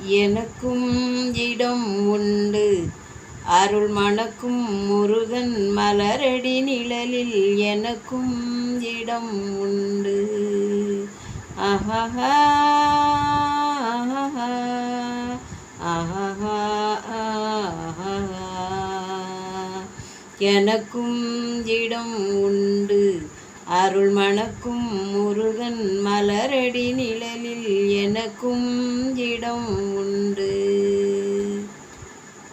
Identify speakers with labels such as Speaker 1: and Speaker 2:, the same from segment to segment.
Speaker 1: எனக்கும் இடம் உண்டு. அருள் மணக்கும் முருகன் மலரடி நிழலில் எனக்கும் இடம் உண்டு. ஆஹா ஆஹா ஆஹா ஆஹா. எனக்கும் இடம் உண்டு. அருள் மணக்கும் முருகன் மலரடி நிழலில் எனக்கும் இடம் உண்டு.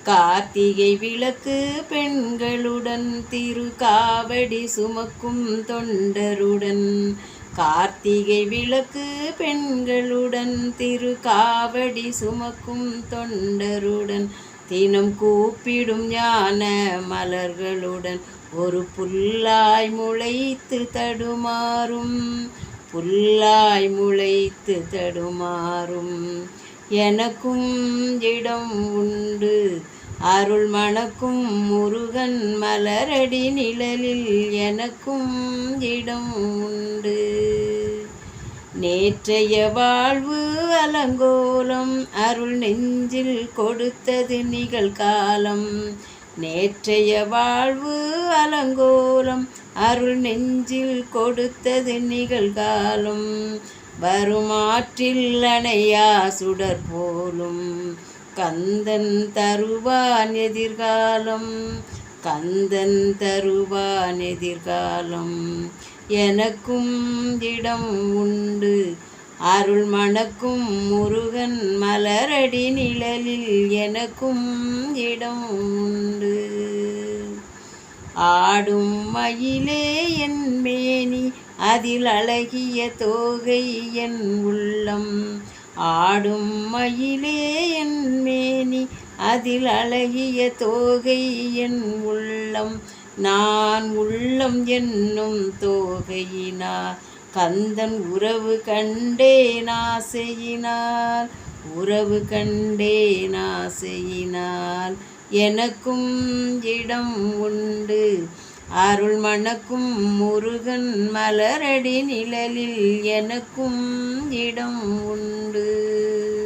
Speaker 1: கார்த்திகை விளக்கு பெண்களுடன் திருக்காவடி சுமக்கும் தொண்டருடன். கார்த்திகை விளக்கு பெண்களுடன் திருக்காவடி சுமக்கும் தொண்டருடன். தினம் கூப்பிடும் ஞான மலர்களுடன். ஒரு புல்லாய் முளைத்து தடுமாறும். புல்லாய் முளைத்து தடுமாறும். எனக்கும் இடம் உண்டு. அருள் மணக்கும் முருகன் மலரடி நிழலில் எனக்கும் இடம் உண்டு. நேற்றைய வாழ்வு அலங்கோலம் அருள் நெஞ்சில் கொடுத்தது நிகழ்காலம். நேற்றைய வாழ்வு அலங்கோலம் அருள் நெஞ்சில் கொடுத்தது நிகழ்காலம். வரும் ஆற்றில் அணையா சுடர் போலும் கந்தன் தருவான் எதிர்காலம். கந்தன் தருவான் எதிர்காலம். எனக்கும் இடம் உண்டு. அருள் மணக்கும் முருகன் மலரடி நிழலில் எனக்கும் இடம் உண்டு. ஆடும் மயிலே என் மேனி அதில் அழகிய தோகை என் உள்ளம். ஆடும் மயிலே என் மேனி அதில் அழகிய தோகை என் உள்ளம். நான் உள்ளம் என்னும் தோகையினால் கந்தன் உறவு கண்டேன் ஆசையினால். உறவு கண்டேன் ஆசையினால். எனக்கும் இடம் உண்டு. அருள் மணக்கும் முருகன் மலரடி நிழலில் எனக்கும் இடம் உண்டு.